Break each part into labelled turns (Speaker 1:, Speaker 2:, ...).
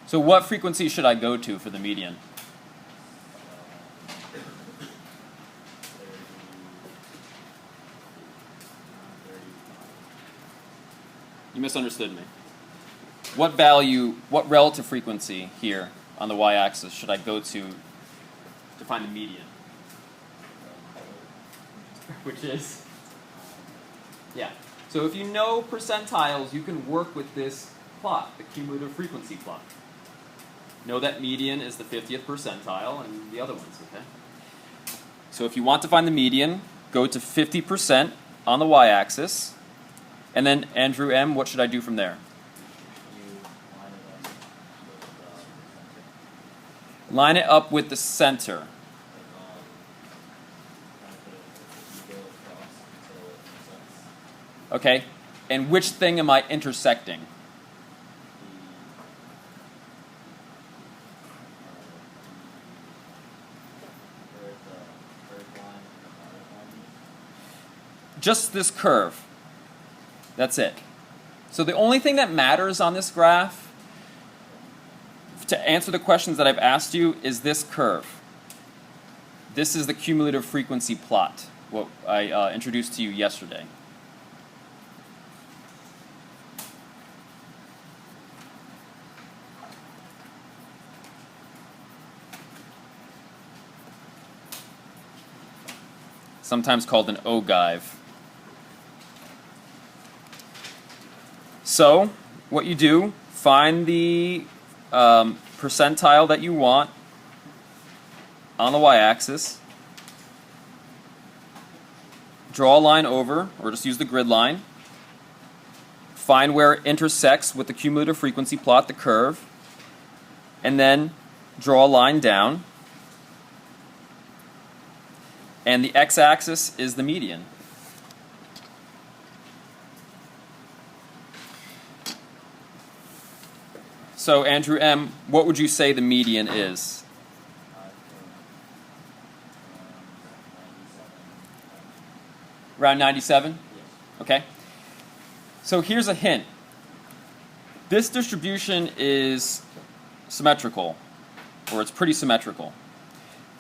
Speaker 1: So what frequency should I go to for the median? You misunderstood me. What value, what relative frequency here on the y-axis should I go to find the median? Which is? Yeah. So if you know percentiles, you can work with this plot, the cumulative frequency plot. Know that median is the 50th percentile and the other ones, okay? So if you want to find the median, go to 50% on the y-axis. And then, Andrew M., what should I do from there? Line it up with the center. Okay, and which thing am I intersecting? Just this curve. That's it. So the only thing that matters on this graph to answer the questions that I've asked you is this curve. This is the cumulative frequency plot, what I introduced to you yesterday. Sometimes called an ogive. So, what you do, find the percentile that you want on the y-axis, draw a line over, or just use the grid line, find where it intersects with the cumulative frequency plot, the curve, and then draw a line down, and the x-axis is the median. So, Andrew M., what would you say the median is? Around 97? Okay. So here's a hint. This distribution is symmetrical, or it's pretty symmetrical.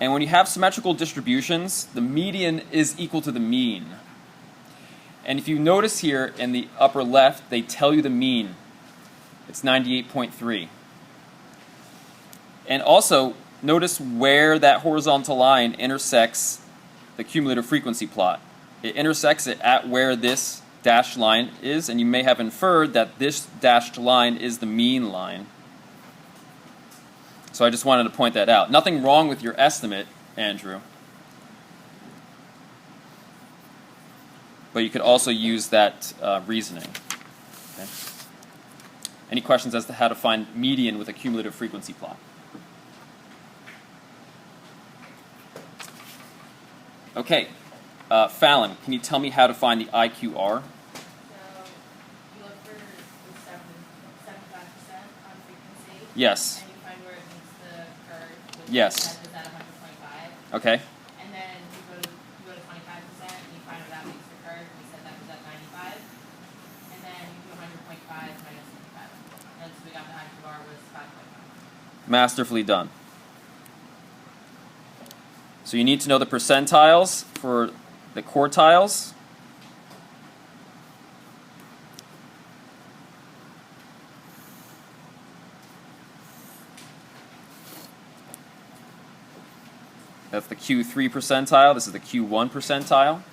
Speaker 1: And when you have symmetrical distributions, the median is equal to the mean. And if you notice here in the upper left, they tell you the mean. It's 98.3. And also, notice where that horizontal line intersects the cumulative frequency plot. It intersects it at where this dashed line is, and you may have inferred that this dashed line is the mean line. So I just wanted to point that out. Nothing wrong with your estimate, Andrew. But you could also use that reasoning. Okay? Any questions as to how to find median with a cumulative frequency plot? Okay, Fallon, can you tell me how to find the IQR?
Speaker 2: So you look for the 75% on frequency.
Speaker 1: Yes.
Speaker 2: And you find where it meets the curve. Which
Speaker 1: Yes.
Speaker 2: is at 125.
Speaker 1: Okay.
Speaker 2: And then you go to 25% and you find where that meets the curve. We said that was at 95. And then you do 100.5 minus 65. And so we got the IQR was 5.5.
Speaker 1: Masterfully done. So you need to know the percentiles for the quartiles. That's the Q3 percentile. This is the Q1 percentile.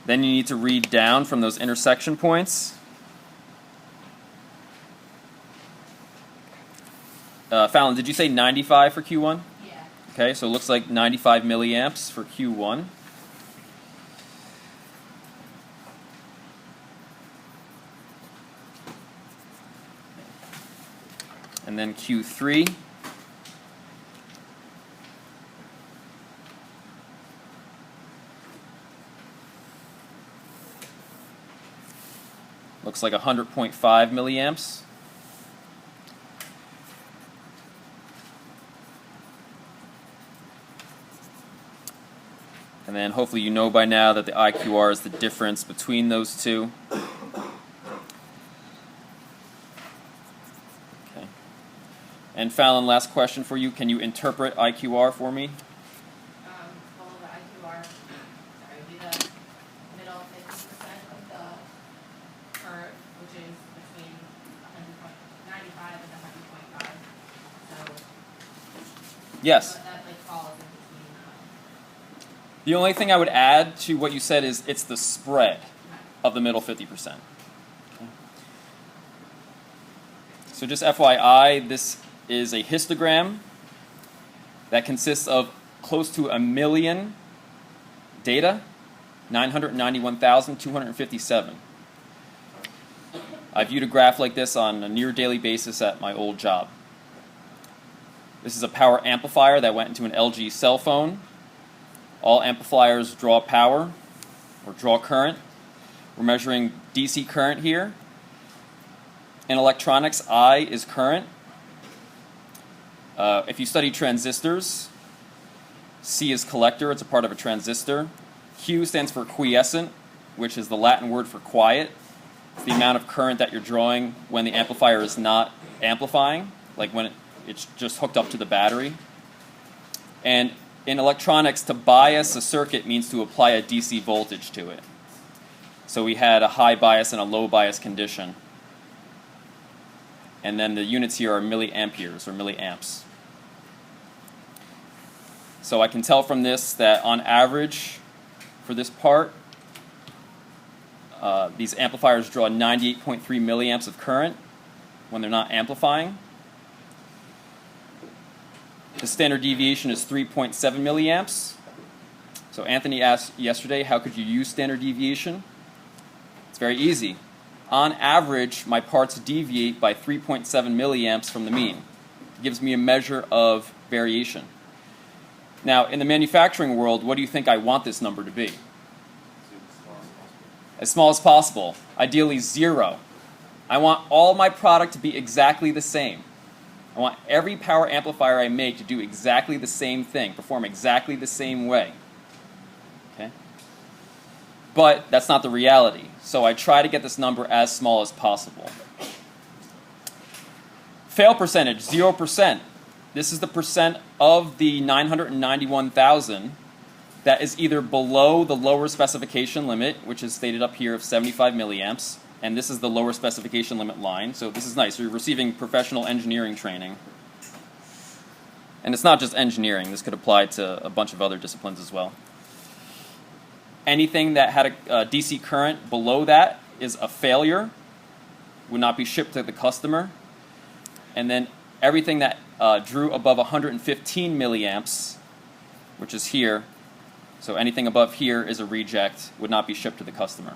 Speaker 1: Then you need to read down from those intersection points. Fallon, did you say 95 for Q1?
Speaker 2: Yeah.
Speaker 1: Okay, so it looks like 95 milliamps for Q1. And then Q3. Looks like 100.5 milliamps. And then hopefully you know by now that the IQR is the difference between those two. Okay. And Fallon, last question for you. Can you interpret IQR for me?
Speaker 2: Well, the IQR, sorry, would be the middle 50% of the curve, which is between 100.95 and 100.5. So
Speaker 1: Yes.
Speaker 2: that like falls in between.
Speaker 1: The only thing I would add to what you said is it's the spread of the middle 50%. So just FYI, this is a histogram that consists of close to 1 million data, 991,257. I viewed a graph like this on a near daily basis at my old job. This is a power amplifier that went into an LG cell phone. All amplifiers draw power or draw current. We're measuring DC current here. In electronics, I is current. If you study transistors, C is collector. It's a part of a transistor. Q stands for quiescent, which is the Latin word for quiet. It's the amount of current that you're drawing when the amplifier is not amplifying, like when it's just hooked up to the battery. And in electronics, to bias a circuit means to apply a DC voltage to it. So we had a high bias and a low bias condition. And then the units here are milliamperes or milliamps. So I can tell from this that on average, for this part, these amplifiers draw 98.3 milliamps of current when they're not amplifying. The standard deviation is 3.7 milliamps. So Anthony asked yesterday, how could you use standard deviation? It's very easy. On average, my parts deviate by 3.7 milliamps from the mean. It gives me a measure of variation. Now, in the manufacturing world, what do you think I want this number to be? As small as possible. Ideally, 0. I want all my product to be exactly the same. I want every power amplifier I make to do exactly the same thing, perform exactly the same way. Okay? But that's not the reality. So I try to get this number as small as possible. Fail percentage, 0%. This is the percent of the 991,000 that is either below the lower specification limit, which is stated up here of 75 milliamps, and this is the lower specification limit line. So this is nice. You're receiving professional engineering training. And it's not just engineering. This could apply to a bunch of other disciplines as well. Anything that had a DC current below that is a failure, would not be shipped to the customer. And then everything that drew above 115 milliamps, which is here, so anything above here is a reject, would not be shipped to the customer.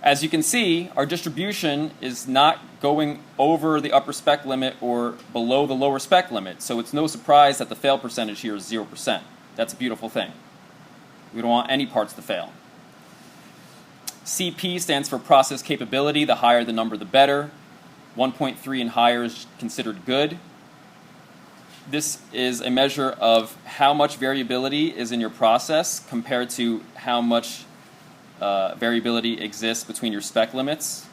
Speaker 1: As you can see, our distribution is not going over the upper spec limit or below the lower spec limit, so it's no surprise that the fail percentage here is 0%. That's a beautiful thing. We don't want any parts to fail. CP stands for process capability. The higher the number, the better. 1.3 and higher is considered good. This is a measure of how much variability is in your process compared to how much variability exists between your spec limits.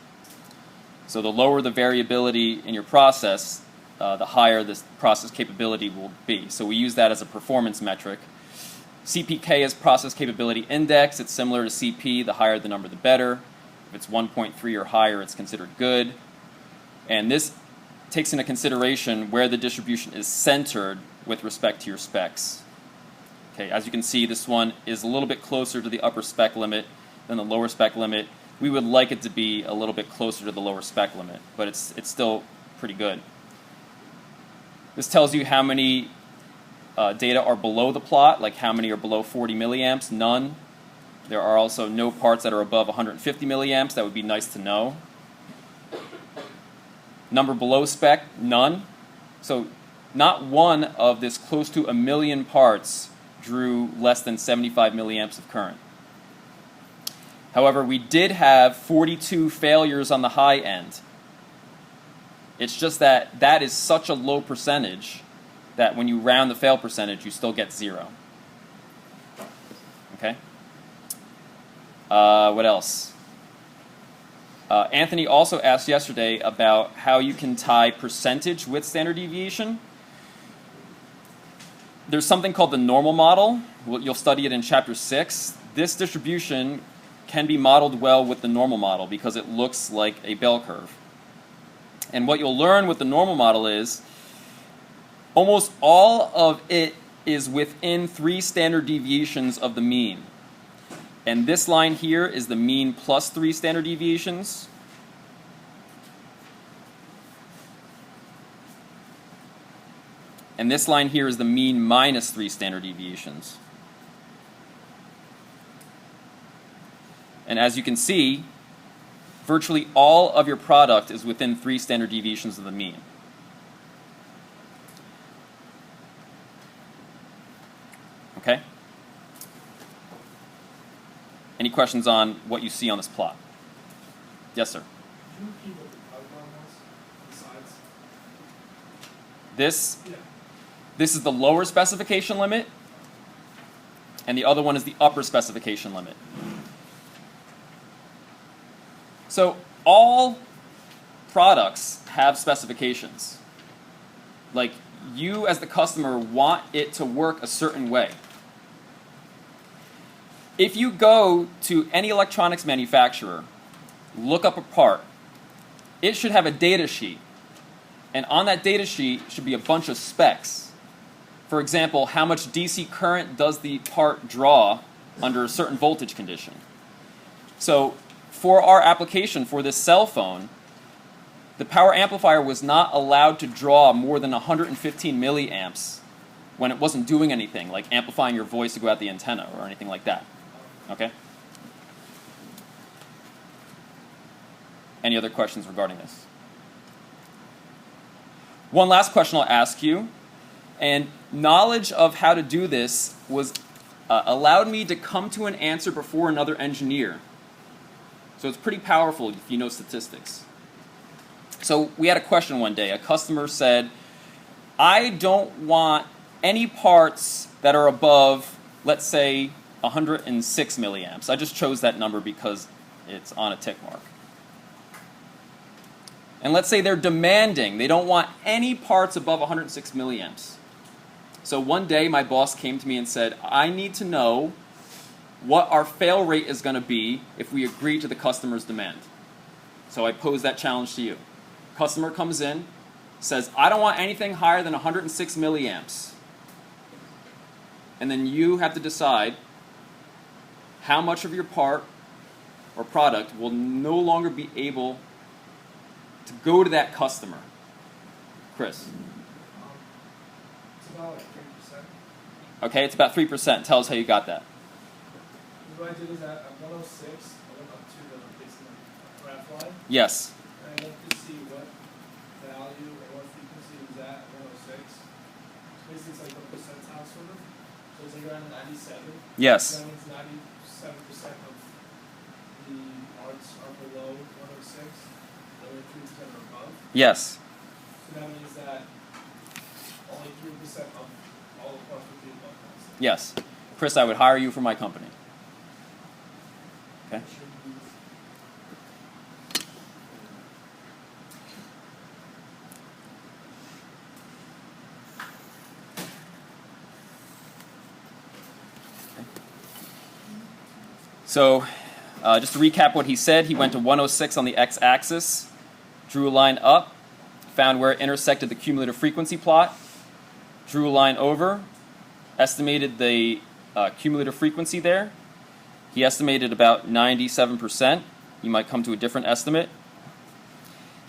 Speaker 1: So the lower the variability in your process, the higher this process capability will be. So we use that as a performance metric. CPK is process capability index. It's similar to CP. The higher the number, the better. If it's 1.3 or higher, it's considered good. And this takes into consideration where the distribution is centered with respect to your specs. Okay, as you can see, this one is a little bit closer to the upper spec limit than the lower spec limit. We would like it to be a little bit closer to the lower spec limit, but it's still pretty good. This tells you how many data are below the plot, like how many are below 40 milliamps, none. There are also no parts that are above 150 milliamps. That would be nice to know. Number below spec, none. So not one of this close to 1 million parts drew less than 75 milliamps of current. However, we did have 42 failures on the high end. It's just that that is such a low percentage that when you round the fail percentage, you still get 0. Okay? What else? Anthony also asked yesterday about how you can tie percentage with standard deviation. There's something called the normal model. You'll study it in Chapter 6. This distribution can be modeled well with the normal model because it looks like a bell curve. And what you'll learn with the normal model is almost all of it is within 3 standard deviations of the mean. And this line here is the mean plus 3 standard deviations. And this line here is the mean minus 3 standard deviations. And as you can see, virtually all of your product is within 3 standard deviations of the mean. Okay? Any questions on what you see on this plot? Yes, sir.
Speaker 3: Can you repeat what the outline was? Besides?
Speaker 1: This,
Speaker 3: Yeah.
Speaker 1: this is the lower specification limit, and the other one is the upper specification limit. So all products have specifications. Like, you as the customer want it to work a certain way. If you go to any electronics manufacturer, look up a part, it should have a data sheet. And on that data sheet should be a bunch of specs. For example, how much DC current does the part draw under a certain voltage condition? So for our application for this cell phone, the power amplifier was not allowed to draw more than 115 milliamps when it wasn't doing anything, like amplifying your voice to go out the antenna or anything like that. Okay? Any other questions regarding this? One last question I'll ask you, and knowledge of how to do this was allowed me to come to an answer before another engineer. So it's pretty powerful if you know statistics. So we had a question one day. A customer said, I don't want any parts that are above, let's say, 106 milliamps. I just chose that number because it's on a tick mark. And let's say they're demanding, they don't want any parts above 106 milliamps. So one day my boss came to me and said, I need to know what our fail rate is going to be if we agree to the customer's demand. So I pose that challenge to you. Customer comes in, says, I don't want anything higher than 106 milliamps. And then you have to decide how much of your part or product will no longer be able to go to that customer. Chris.
Speaker 3: It's about like 3%.
Speaker 1: Okay, it's about 3%. Tell us how you got that.
Speaker 3: What I did is at 106, I went up to the basically graph line,
Speaker 1: Yes.
Speaker 3: and I looked to see what value or what frequency it was at 106. So basically it's like a percentile sort of. So it's like around 97.
Speaker 1: Yes.
Speaker 3: That means 97% of the parts are below 106. The other 3% are above.
Speaker 1: Yes.
Speaker 3: So that means that only 3% of all the parts would be above that.
Speaker 1: Yes. Chris, I would hire you for my company. Okay. So, just to recap what he said, he went to 106 on the x-axis, drew a line up, found where it intersected the cumulative frequency plot, drew a line over, estimated the cumulative frequency there. He estimated about 97%. You might come to a different estimate.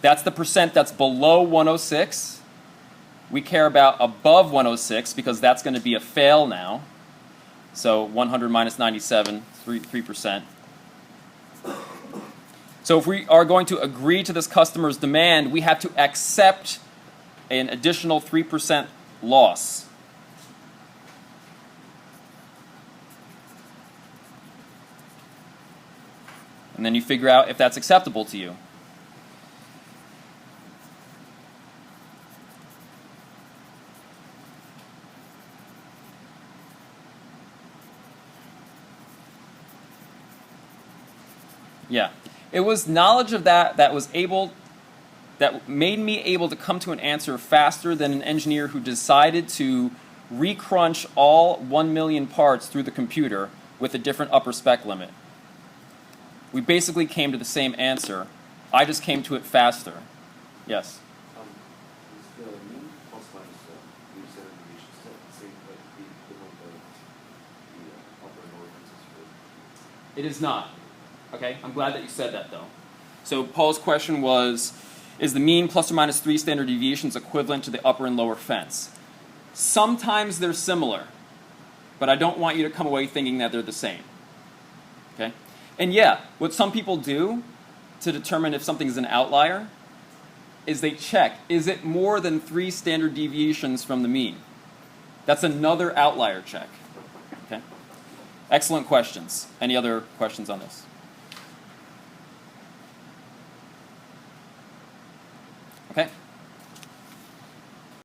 Speaker 1: That's the percent that's below 106. We care about above 106 because that's going to be a fail now. So 100 minus 97, 3%. So if we are going to agree to this customer's demand, we have to accept an additional 3% loss. And then you figure out if that's acceptable to you. Yeah. It was knowledge of that that made me able to come to an answer faster than an engineer who decided to recrunch all 1 million parts through the computer with a different upper spec limit. We basically came to the same answer. I just came to it faster. Yes?
Speaker 4: Is the mean plus minus mean standard deviation still the same, like the equivalent of the upper and lower fences for?
Speaker 1: It is not. Okay, I'm glad that you said that though. So Paul's question was, is the mean plus or minus 3 standard deviations equivalent to the upper and lower fence? Sometimes they're similar, but I don't want you to come away thinking that they're the same. Okay? And yeah, what some people do to determine if something's an outlier is they check, is it more than 3 standard deviations from the mean? That's another outlier check. Okay? Excellent questions. Any other questions on this? Okay.